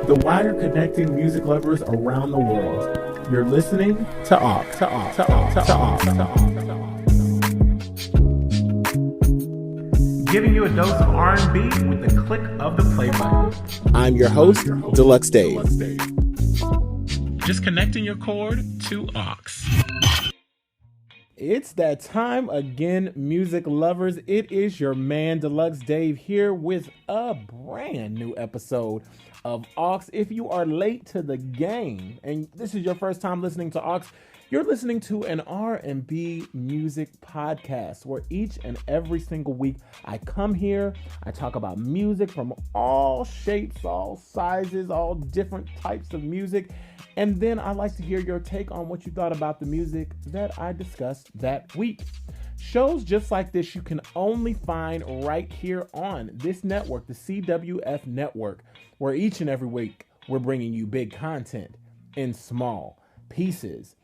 the wire connecting music lovers around the world. You're listening to Aux. Giving you a dose of R&B with the click of the play button. I'm your host, Deluxe Dave. Just connecting your cord to Aux. It's that time again, music lovers. It is your man, Deluxe Dave, here with a brand new episode of Aux. If you are late to the game and this is your first time listening to Aux, you're listening to an R&B music podcast where each and every single week I come here, I talk about music from all shapes, all sizes, all different types of music. And then I like to hear your take on what you thought about the music that I discussed that week. Shows just like this you can only find right here on this network, the CWF network, where each and every week we're bringing you big content in small pieces.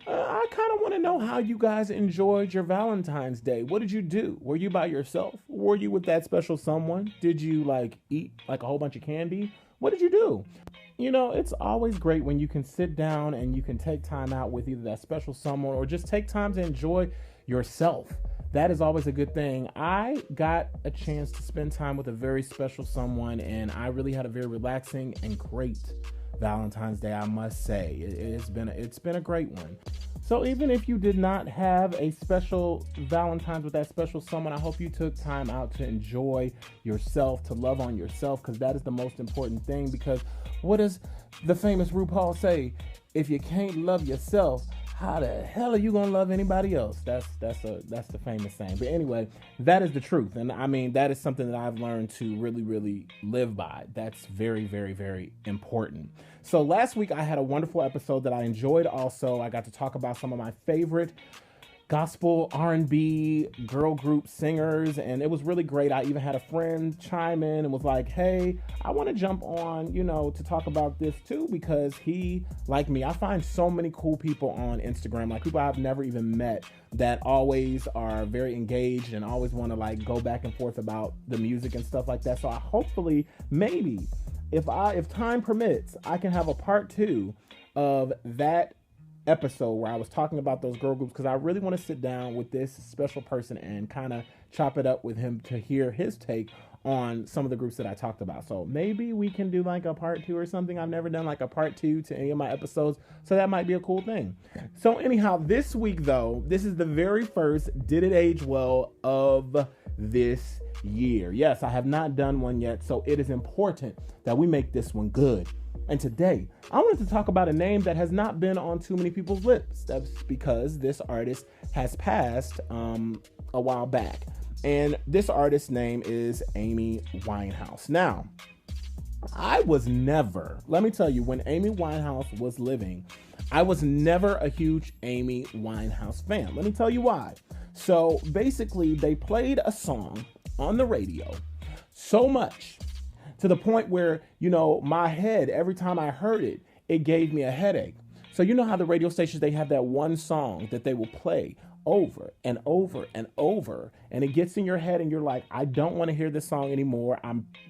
I kind of want to know how you guys enjoyed your Valentine's Day. What did you do? Were you by yourself? Were you with that special someone? Did you eat a whole bunch of candy? What did you do? You know, it's always great when you can sit down and you can take time out with either that special someone or just take time to enjoy yourself. That is always a good thing. I got a chance to spend time with a very special someone, and I really had a very relaxing and great Valentine's Day, I must say. It's been a great one. So even if you did not have a special Valentine's with that special someone, I hope you took time out to enjoy yourself, to love on yourself, because that is the most important thing. Because what does the famous RuPaul say? If you can't love yourself, how the hell are you gonna love anybody else? That's the famous saying. But anyway, that is the truth, and I mean that is something that I've learned to really, really live by. That's very, very, very important. So last week I had a wonderful episode that I enjoyed. Also, I got to talk about some of my favorite gospel R&B girl group singers, and it was really great. I even had a friend chime in and was like, hey, I want to jump on, to talk about this too, because he, like me, I find so many cool people on Instagram, like people I've never even met, that always are very engaged and always want to go back and forth about the music and stuff like that. So I hopefully, maybe, if time permits, I can have a part 2 of that episode where I was talking about those girl groups, because I really want to sit down with this special person and kind of chop it up with him to hear his take on some of the groups that I talked about. So maybe we can do a part 2 or something. I've never done a part 2 to any of my episodes, so that might be a cool thing. So anyhow, this week though, this is the very first Did It Age Well of this year. Yes, I have not done one yet, so it is important that we make this one good. And today, I wanted to talk about a name that has not been on too many people's lips. That's because this artist has passed a while back. And this artist's name is Amy Winehouse. Now, I was never, let me tell you, when Amy Winehouse was living, I was never a huge Amy Winehouse fan. Let me tell you why. So basically, they played a song on the radio so much to the point where, my head, every time I heard it, it gave me a headache. So you know how the radio stations, they have that one song that they will play over and over and over, and it gets in your head and you're like, I don't want to hear this song anymore.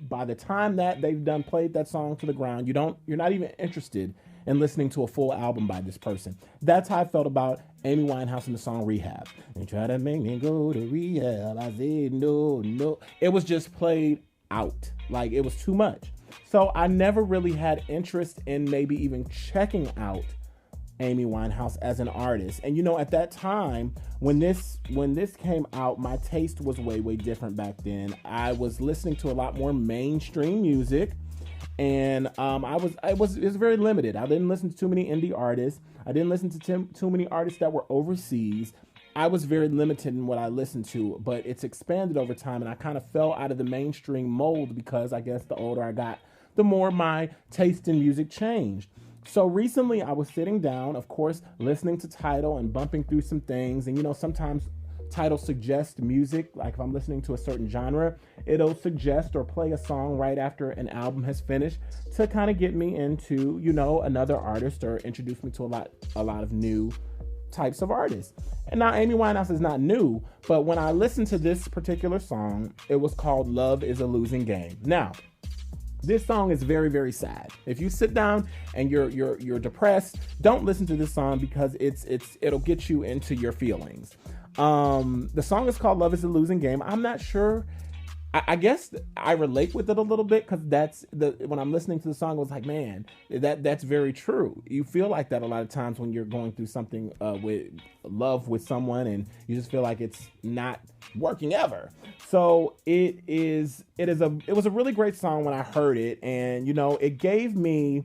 By the time that they've done played that song to the ground, you're not even interested in listening to a full album by this person. That's how I felt about Amy Winehouse and the song Rehab. They try to make me go to rehab. I said no. It was just played out. It was too much. So I never really had interest in maybe even checking out Amy Winehouse as an artist. And at that time, when this came out, my taste was way, way different back then. I was listening to a lot more mainstream music, and it was very limited. I didn't listen to too many indie artists. I didn't listen to too many artists that were overseas. I was very limited in what I listened to, but it's expanded over time, and I kind of fell out of the mainstream mold because I guess the older I got, the more my taste in music changed. So recently I was sitting down, of course, listening to Tidal and bumping through some things, and sometimes Tidal suggests music, like if I'm listening to a certain genre, it'll suggest or play a song right after an album has finished to kind of get me into, another artist or introduce me to a lot of new types of artists. And now Amy Winehouse is not new, but when I listened to this particular song, it was called Love is a Losing Game. Now, This song is very, very sad. If you sit down and you're depressed, don't listen to this song because it'll get you into your feelings. The song is called Love is a Losing Game. I'm not sure. I guess I relate with it a little bit because when I'm listening to the song, I was like, man, that's very true. You feel like that a lot of times when you're going through something with love with someone and you just feel like it's not working ever. So it was a really great song when I heard it, and it gave me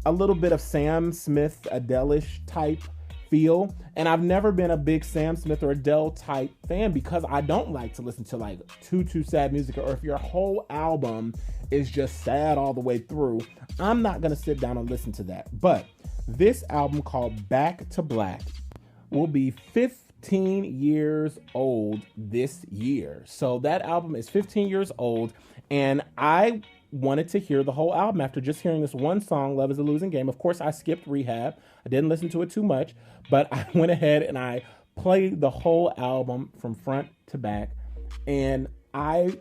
a little bit of Sam Smith, Adele-ish type feel. And I've never been a big Sam Smith or Adele type fan because I don't like to listen to like too sad music, or if your whole album is just sad all the way through, I'm not going to sit down and listen to that. But this album called Back to Black will be 15 years old this year. So that album is 15 years old, and I wanted to hear the whole album after just hearing this one song, Love is a Losing Game. Of course, I skipped Rehab. I didn't listen to it too much, but I went ahead and I played the whole album from front to back, and I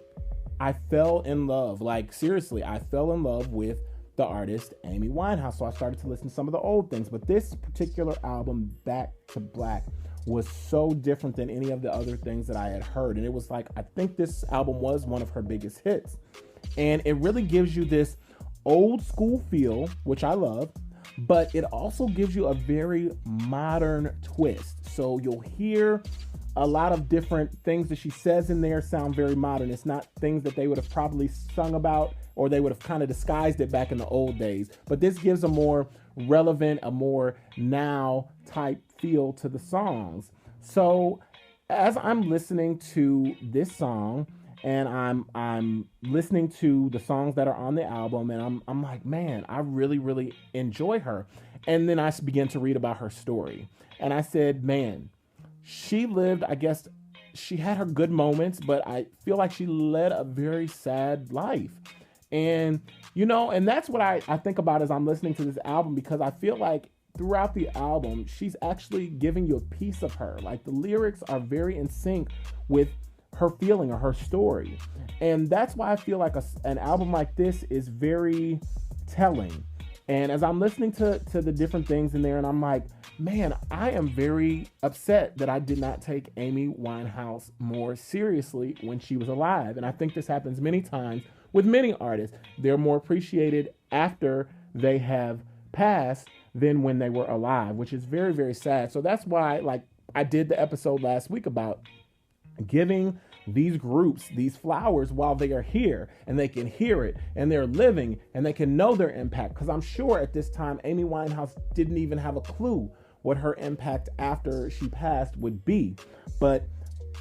fell in love. Like, seriously, I fell in love with the artist Amy Winehouse. So I started to listen to some of the old things, but this particular album, Back to Black, was so different than any of the other things that I had heard. And it was like, I think this album was one of her biggest hits. And it really gives you this old school feel, which I love, but it also gives you a very modern twist. So you'll hear a lot of different things that she says in there sound very modern. It's not things that they would have probably sung about, or they would have kind of disguised it back in the old days. But this gives a more relevant, a more now type feel to the songs. So as I'm listening to this song, and I'm listening to the songs that are on the album, and I'm like, man, I really, really enjoy her. And then I began to read about her story. And I said, man, she lived, I guess, she had her good moments, but I feel like she led a very sad life. And, and that's what I think about as I'm listening to this album, because I feel like throughout the album, she's actually giving you a piece of her. Like, the lyrics are very in sync with her feeling or her story. And that's why I feel like an album like this is very telling. And as I'm listening to the different things in there, and I'm like, man, I am very upset that I did not take Amy Winehouse more seriously when she was alive. And I think this happens many times with many artists. They're more appreciated after they have passed than when they were alive, which is very, very sad. So that's why, like, I did the episode last week about giving these groups these flowers while they are here, and they can hear it, and they're living, and they can know their impact. Because I'm sure at this time, Amy Winehouse didn't even have a clue what her impact after she passed would be. But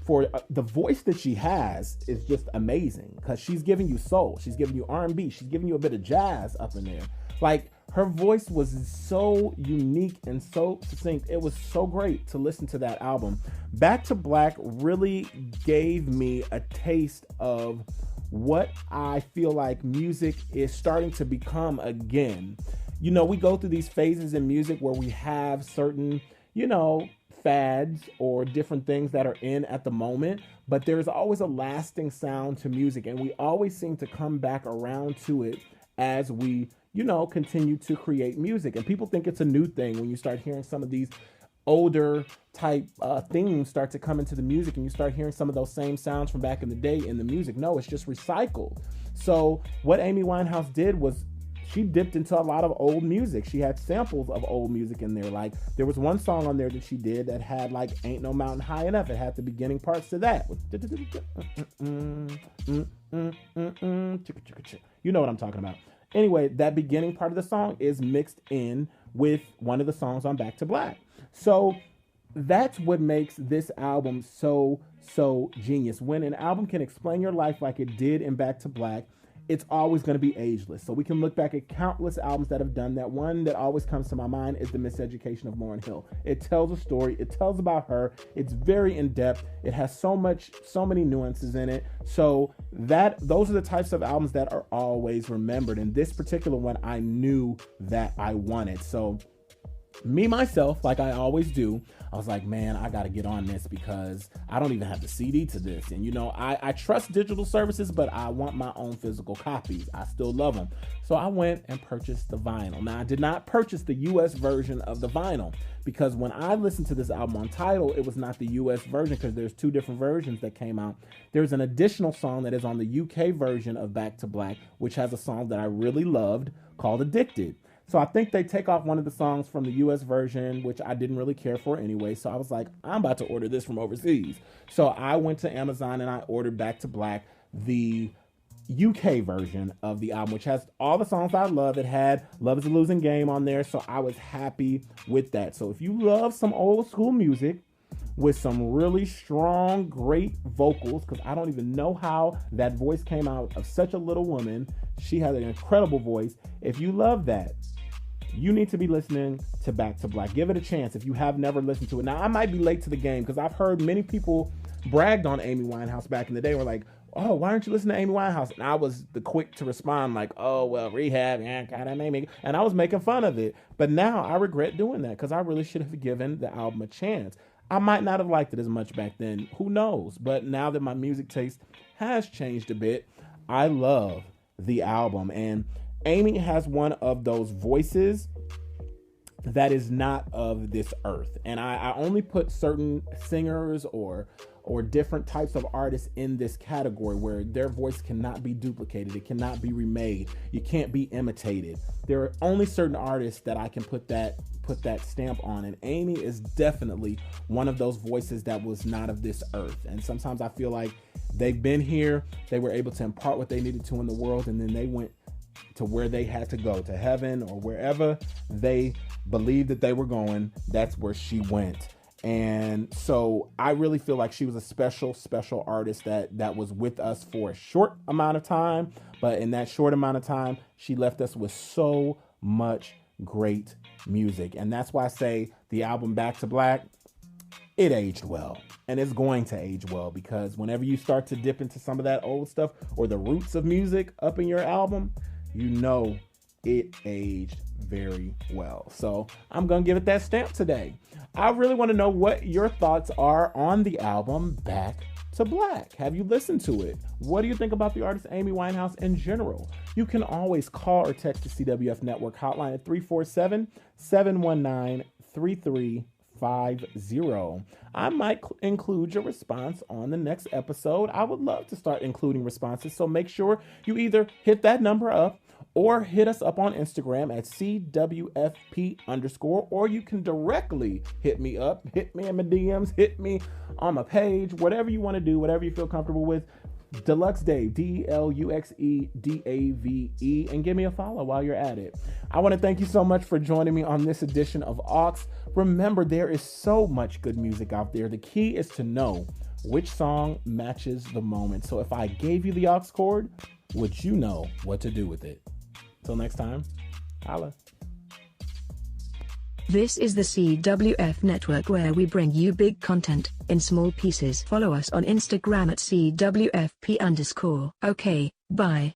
for the voice that she has is just amazing, because she's giving you soul, she's giving you R&B, she's giving you a bit of jazz up in there. Like, her voice was so unique and so succinct. It was so great to listen to that album. Back to Black really gave me a taste of what I feel like music is starting to become again. We go through these phases in music where we have certain, fads or different things that are in at the moment, but there's always a lasting sound to music, and we always seem to come back around to it as we continue to create music. And people think it's a new thing when you start hearing some of these older type themes start to come into the music, and you start hearing some of those same sounds from back in the day in the music. No, it's just recycled. So what Amy Winehouse did was she dipped into a lot of old music. She had samples of old music in there. Like, there was one song on there that she did that had like Ain't No Mountain High Enough. It had the beginning parts to that. You know what I'm talking about. Anyway, that beginning part of the song is mixed in with one of the songs on Back to Black. So that's what makes this album so genius. When an album can explain your life like it did in Back to Black, it's always going to be ageless. So we can look back at countless albums that have done that. One that always comes to my mind is The Miseducation of Lauryn Hill. It tells a story. It tells about her. It's very in-depth. It has so many nuances in it. So those are the types of albums that are always remembered. And this particular one, I knew that I wanted. So me, myself, like I always do, I was like, man, I got to get on this because I don't even have the CD to this. And, you know, I trust digital services, but I want my own physical copies. I still love them. So I went and purchased the vinyl. Now, I did not purchase the US version of the vinyl because when I listened to this album on Tidal, it was not the US version because there's two different versions that came out. There's an additional song that is on the UK version of Back to Black, which has a song that I really loved called Addicted. So I think they take off one of the songs from the US version, which I didn't really care for anyway. So I was like, I'm about to order this from overseas. So I went to Amazon and I ordered Back to Black, the UK version of the album, which has all the songs I love. It had Love is a Losing Game on there. So I was happy with that. So if you love some old school music with some really strong, great vocals, because I don't even know how that voice came out of such a little woman. She had an incredible voice. If you love that, you need to be listening to Back to Black. Give it a chance if you have never listened to it. Now, I might be late to the game because I've heard many people bragged on Amy Winehouse back in the day. Were like, oh, why aren't you listening to Amy Winehouse? And I was the quick to respond like, oh, well, rehab, yeah, God, that made me. And I was making fun of it. But now I regret doing that because I really should have given the album a chance. I might not have liked it as much back then. Who knows? But now that my music taste has changed a bit, I love the album. And Amy has one of those voices that is not of this earth. And I only put certain singers or different types of artists in this category where their voice cannot be duplicated. It cannot be remade. You can't be imitated. There are only certain artists that I can put that stamp on. And Amy is definitely one of those voices that was not of this earth. And sometimes I feel like they've been here. They were able to impart what they needed to in the world. And then they went to where they had to go, to heaven or wherever they believed that they were going. That's where she went. And so I really feel like she was a special artist that was with us for a short amount of time. But in that short amount of time, she left us with so much great music. And that's why I say the album Back to Black, it aged well. And it's going to age well because whenever you start to dip into some of that old stuff or the roots of music up in your album, you know it aged very well. So I'm going to give it that stamp today. I really want to know what your thoughts are on the album Back to Black. Have you listened to it? What do you think about the artist Amy Winehouse in general? You can always call or text the CWF Network hotline at 347-719-3350. I might include your response on the next episode. I would love to start including responses, so make sure you either hit that number up or hit us up on Instagram at CWFP_, or you can directly hit me up, hit me in my DMs, hit me on my page, whatever you want to do, whatever you feel comfortable with. Deluxe Dave, DeluxeDave, and give me a follow while you're at it. I want to thank you so much for joining me on this edition of Aux. Remember, there is so much good music out there. The key is to know which song matches the moment. So if I gave you the aux chord, would you know what to do with it? Till next time, holla. This is the CWF Network, where we bring you big content in small pieces. Follow us on Instagram at CWFP_. Okay, bye.